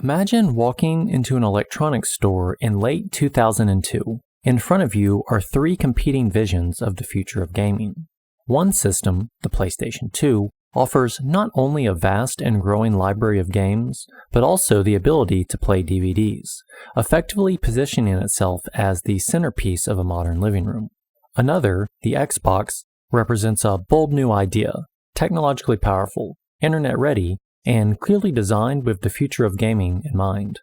Imagine walking into an electronics store in late 2002. In front of you are three competing visions of the future of gaming. One system, the PlayStation 2, offers not only a vast and growing library of games, but also the ability to play DVDs, effectively positioning itself as the centerpiece of a modern living room. Another, the Xbox, represents a bold new idea, technologically powerful, internet-ready, and clearly designed with the future of gaming in mind.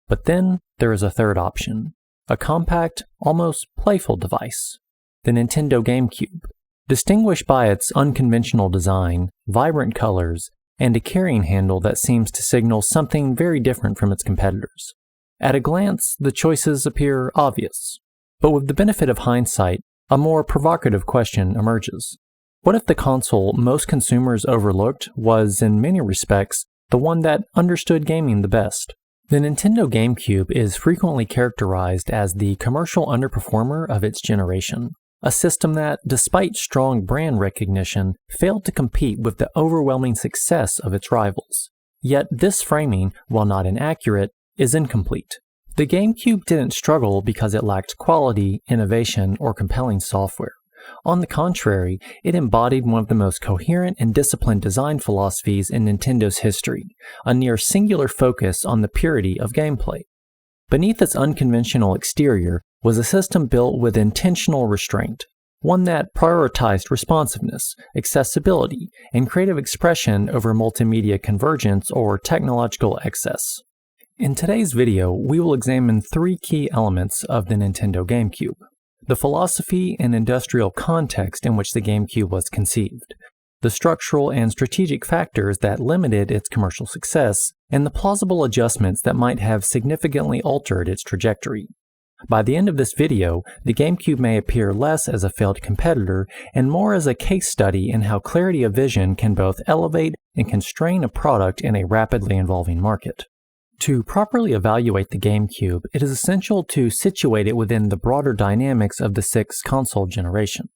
But then there is a third option, a compact, almost playful device, the Nintendo GameCube. Distinguished by its unconventional design, vibrant colors, and a carrying handle that seems to signal something very different from its competitors. At a glance, the choices appear obvious, but with the benefit of hindsight, a more provocative question emerges. What if the console most consumers overlooked was, in many respects, the one that understood gaming the best? The Nintendo GameCube is frequently characterized as the commercial underperformer of its generation, a system that, despite strong brand recognition, failed to compete with the overwhelming success of its rivals. Yet this framing, while not inaccurate, is incomplete. The GameCube didn't struggle because it lacked quality, innovation, or compelling software. On the contrary, it embodied one of the most coherent and disciplined design philosophies in Nintendo's history, a near singular focus on the purity of gameplay. Beneath its unconventional exterior was a system built with intentional restraint, one that prioritized responsiveness, accessibility, and creative expression over multimedia convergence or technological excess. In today's video, we will examine three key elements of the Nintendo GameCube: the philosophy and industrial context in which the GameCube was conceived, the structural and strategic factors that limited its commercial success, and the plausible adjustments that might have significantly altered its trajectory. By the end of this video, the GameCube may appear less as a failed competitor and more as a case study in how clarity of vision can both elevate and constrain a product in a rapidly evolving market. To properly evaluate the GameCube, it is essential to situate it within the broader dynamics of the sixth console generation.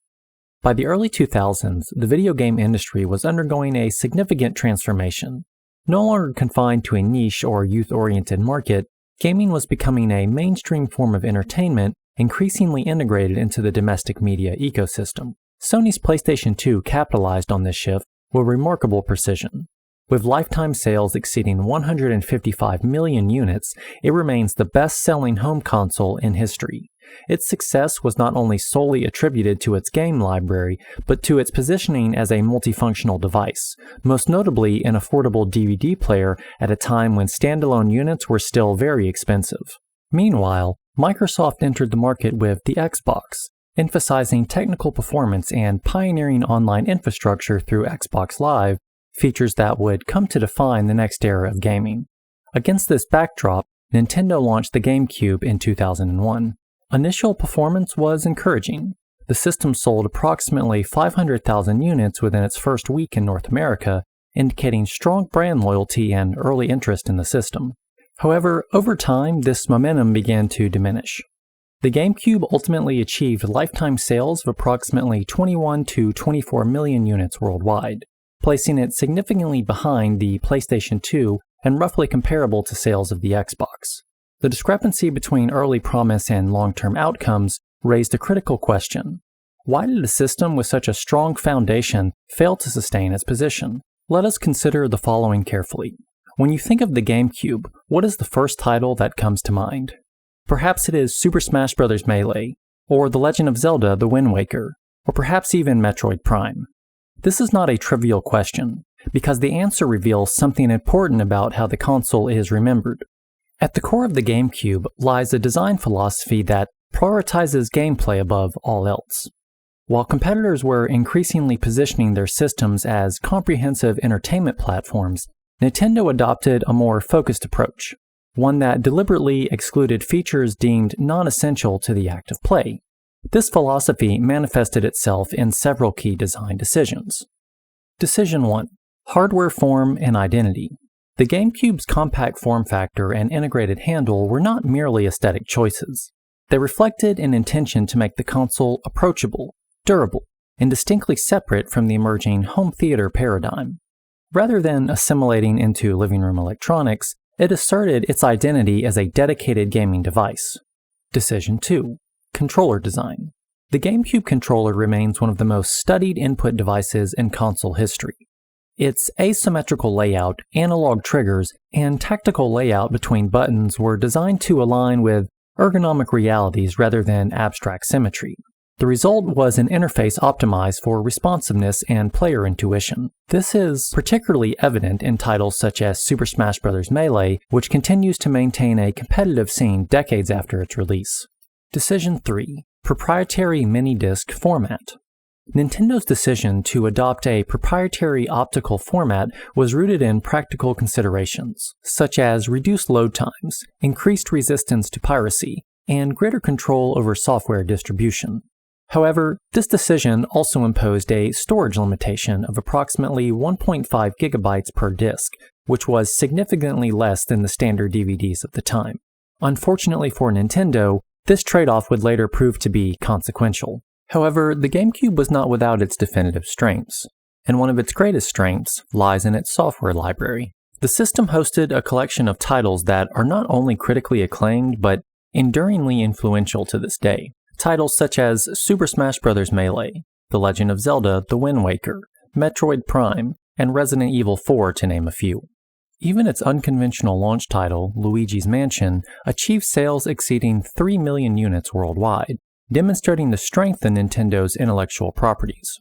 By the early 2000s, the video game industry was undergoing a significant transformation. No longer confined to a niche or youth-oriented market, gaming was becoming a mainstream form of entertainment, increasingly integrated into the domestic media ecosystem. Sony's PlayStation 2 capitalized on this shift with remarkable precision. With lifetime sales exceeding 155 million units, it remains the best-selling home console in history. Its success was not only solely attributed to its game library, but to its positioning as a multifunctional device, most notably an affordable DVD player at a time when standalone units were still very expensive. Meanwhile, Microsoft entered the market with the Xbox, emphasizing technical performance and pioneering online infrastructure through Xbox Live, features that would come to define the next era of gaming. Against this backdrop, Nintendo launched the GameCube in 2001. Initial performance was encouraging. The system sold approximately 500,000 units within its first week in North America, indicating strong brand loyalty and early interest in the system. However, over time, this momentum began to diminish. The GameCube ultimately achieved lifetime sales of approximately 21 to 24 million units worldwide, placing it significantly behind the PlayStation 2 and roughly comparable to sales of the Xbox. The discrepancy between early promise and long-term outcomes raised a critical question. Why did a system with such a strong foundation fail to sustain its position? Let us consider the following carefully. When you think of the GameCube, what is the first title that comes to mind? Perhaps it is Super Smash Bros. Melee, or The Legend of Zelda: The Wind Waker, or perhaps even Metroid Prime. This is not a trivial question, because the answer reveals something important about how the console is remembered. At the core of the GameCube lies a design philosophy that prioritizes gameplay above all else. While competitors were increasingly positioning their systems as comprehensive entertainment platforms, Nintendo adopted a more focused approach, one that deliberately excluded features deemed non-essential to the act of play. This philosophy manifested itself in several key design decisions. Decision 1. Hardware form and identity. The GameCube's compact form factor and integrated handle were not merely aesthetic choices. They reflected an intention to make the console approachable, durable, and distinctly separate from the emerging home theater paradigm. Rather than assimilating into living room electronics, It asserted its identity as a dedicated gaming device. Decision 2. Controller design. The GameCube controller remains one of the most studied input devices in console history. Its asymmetrical layout, analog triggers, and tactical layout between buttons were designed to align with ergonomic realities rather than abstract symmetry. The result was an interface optimized for responsiveness and player intuition. This is particularly evident in titles such as Super Smash Bros. Melee, which continues to maintain a competitive scene decades after its release. Decision 3. Proprietary mini-disc format. Nintendo's decision to adopt a proprietary optical format was rooted in practical considerations, such as reduced load times, increased resistance to piracy, and greater control over software distribution. However, this decision also imposed a storage limitation of approximately 1.5 gigabytes per disc, which was significantly less than the standard DVDs of the time. Unfortunately for Nintendo, this trade-off would later prove to be consequential. However, the GameCube was not without its definitive strengths, and one of its greatest strengths lies in its software library. The system hosted a collection of titles that are not only critically acclaimed, but enduringly influential to this day. Titles such as Super Smash Bros. Melee, The Legend of Zelda: The Wind Waker, Metroid Prime, and Resident Evil 4 to name a few. Even its unconventional launch title, Luigi's Mansion, achieved sales exceeding 3 million units worldwide, demonstrating the strength in Nintendo's intellectual properties.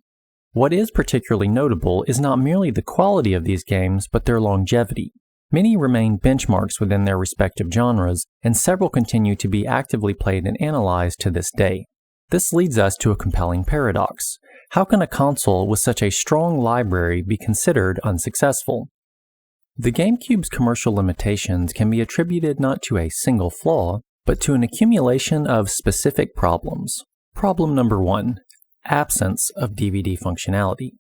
What is particularly notable is not merely the quality of these games, but their longevity. Many remain benchmarks within their respective genres, and several continue to be actively played and analyzed to this day. This leads us to a compelling paradox. How can a console with such a strong library be considered unsuccessful? The GameCube's commercial limitations can be attributed not to a single flaw, but to an accumulation of specific problems. Problem number 1. Absence of DVD functionality.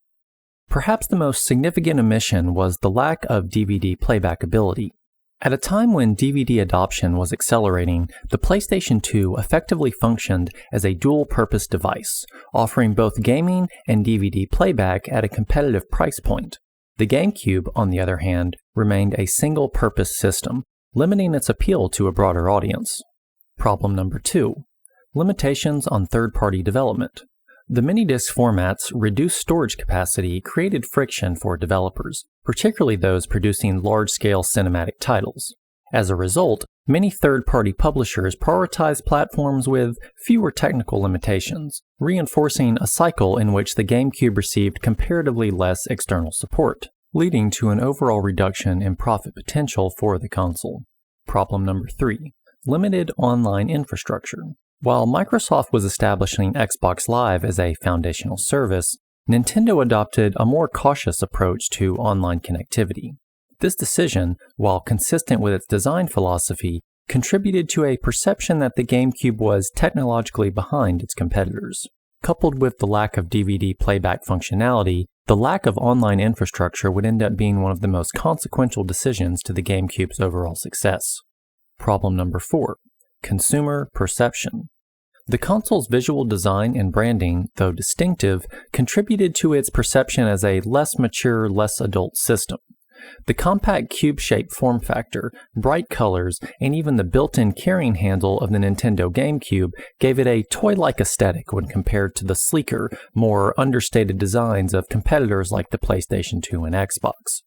Perhaps the most significant omission was the lack of DVD playback ability. At a time when DVD adoption was accelerating, the PlayStation 2 effectively functioned as a dual-purpose device, offering both gaming and DVD playback at a competitive price point. The GameCube, on the other hand, remained a single-purpose system, limiting its appeal to a broader audience. Problem number 2. Limitations on third-party development. The mini-disc format's reduced storage capacity created friction for developers, particularly those producing large-scale cinematic titles. As a result, many third-party publishers prioritize platforms with fewer technical limitations, reinforcing a cycle in which the GameCube received comparatively less external support, leading to an overall reduction in profit potential for the console. Problem number 3. Limited online infrastructure. While Microsoft was establishing Xbox Live as a foundational service, Nintendo adopted a more cautious approach to online connectivity. This decision, while consistent with its design philosophy, contributed to a perception that the GameCube was technologically behind its competitors. Coupled with the lack of DVD playback functionality, the lack of online infrastructure would end up being one of the most consequential decisions to the GameCube's overall success. Problem number 4. Consumer perception. The console's visual design and branding, though distinctive, contributed to its perception as a less mature, less adult system. The compact cube-shaped form factor, bright colors, and even the built-in carrying handle of the Nintendo GameCube gave it a toy-like aesthetic when compared to the sleeker, more understated designs of competitors like the PlayStation 2 and Xbox.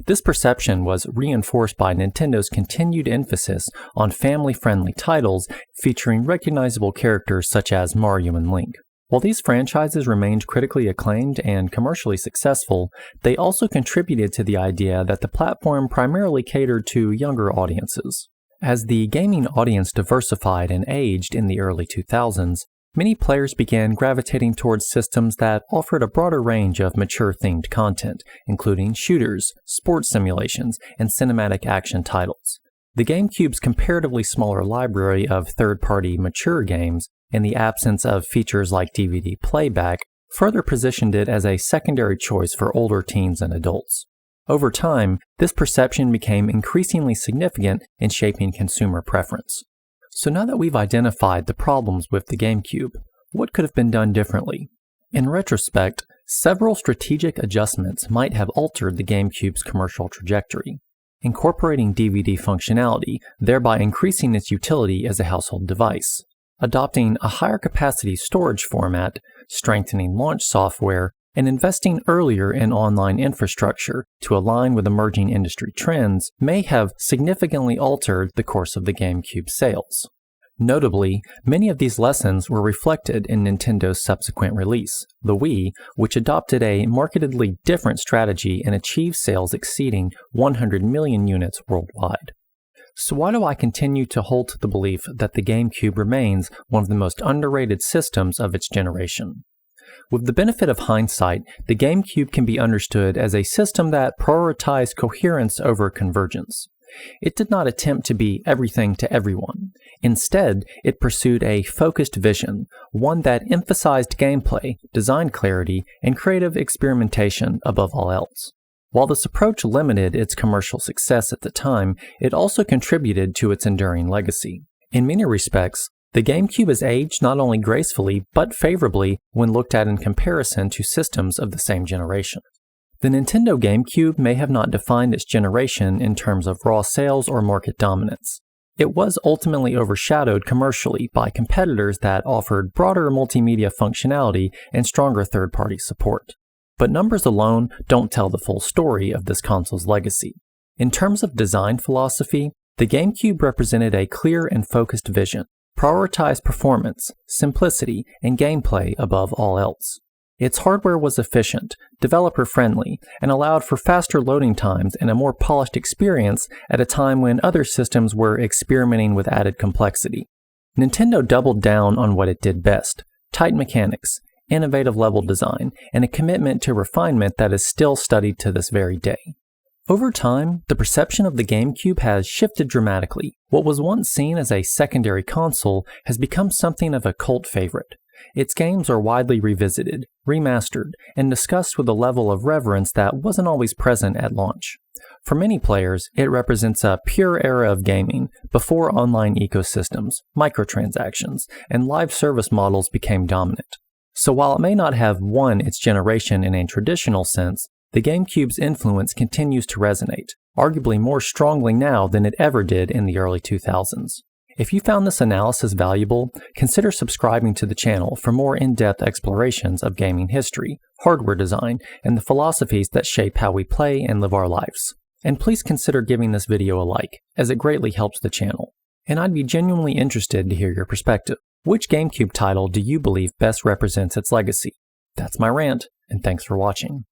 This perception was reinforced by Nintendo's continued emphasis on family-friendly titles featuring recognizable characters such as Mario and Link. While these franchises remained critically acclaimed and commercially successful, they also contributed to the idea that the platform primarily catered to younger audiences. As the gaming audience diversified and aged in the early 2000s, many players began gravitating towards systems that offered a broader range of mature-themed content, including shooters, sports simulations, and cinematic action titles. The GameCube's comparatively smaller library of third-party mature games and the absence of features like DVD playback further positioned it as a secondary choice for older teens and adults. Over time, this perception became increasingly significant in shaping consumer preference. So now that we've identified the problems with the GameCube, what could have been done differently? In retrospect, several strategic adjustments might have altered the GameCube's commercial trajectory. incorporating DVD functionality, thereby increasing its utility as a household device, adopting a higher capacity storage format, strengthening launch software, and investing earlier in online infrastructure to align with emerging industry trends may have significantly altered the course of the GameCube sales. Notably, many of these lessons were reflected in Nintendo's subsequent release, the Wii, which adopted a markedly different strategy and achieved sales exceeding 100 million units worldwide. So why do I continue to hold to the belief that the GameCube remains one of the most underrated systems of its generation? With the benefit of hindsight, the GameCube can be understood as a system that prioritized coherence over convergence. It did not attempt to be everything to everyone. Instead, it pursued a focused vision, one that emphasized gameplay, design clarity, and creative experimentation above all else. While this approach limited its commercial success at the time, it also contributed to its enduring legacy. In many respects, the GameCube has aged not only gracefully, but favorably when looked at in comparison to systems of the same generation. The Nintendo GameCube may have not defined its generation in terms of raw sales or market dominance. It was ultimately overshadowed commercially by competitors that offered broader multimedia functionality and stronger third-party support. But numbers alone don't tell the full story of this console's legacy. In terms of design philosophy, the GameCube represented a clear and focused vision, prioritized performance, simplicity, and gameplay above all else. Its hardware was efficient, developer-friendly, and allowed for faster loading times and a more polished experience at a time when other systems were experimenting with added complexity. Nintendo doubled down on what it did best: tight mechanics, innovative level design, and a commitment to refinement that is still studied to this very day. Over time, the perception of the GameCube has shifted dramatically. What was once seen as a secondary console has become something of a cult favorite. Its games are widely revisited, remastered, and discussed with a level of reverence that wasn't always present at launch. For many players, it represents a pure era of gaming, before online ecosystems, microtransactions, and live service models became dominant. So while it may not have won its generation in a traditional sense, the GameCube's influence continues to resonate, arguably more strongly now than it ever did in the early 2000s. If you found this analysis valuable, consider subscribing to the channel for more in-depth explorations of gaming history, hardware design, and the philosophies that shape how we play and live our lives. And please consider giving this video a like, as it greatly helps the channel. And I'd be genuinely interested to hear your perspective. Which GameCube title do you believe best represents its legacy? That's my rant, and thanks for watching.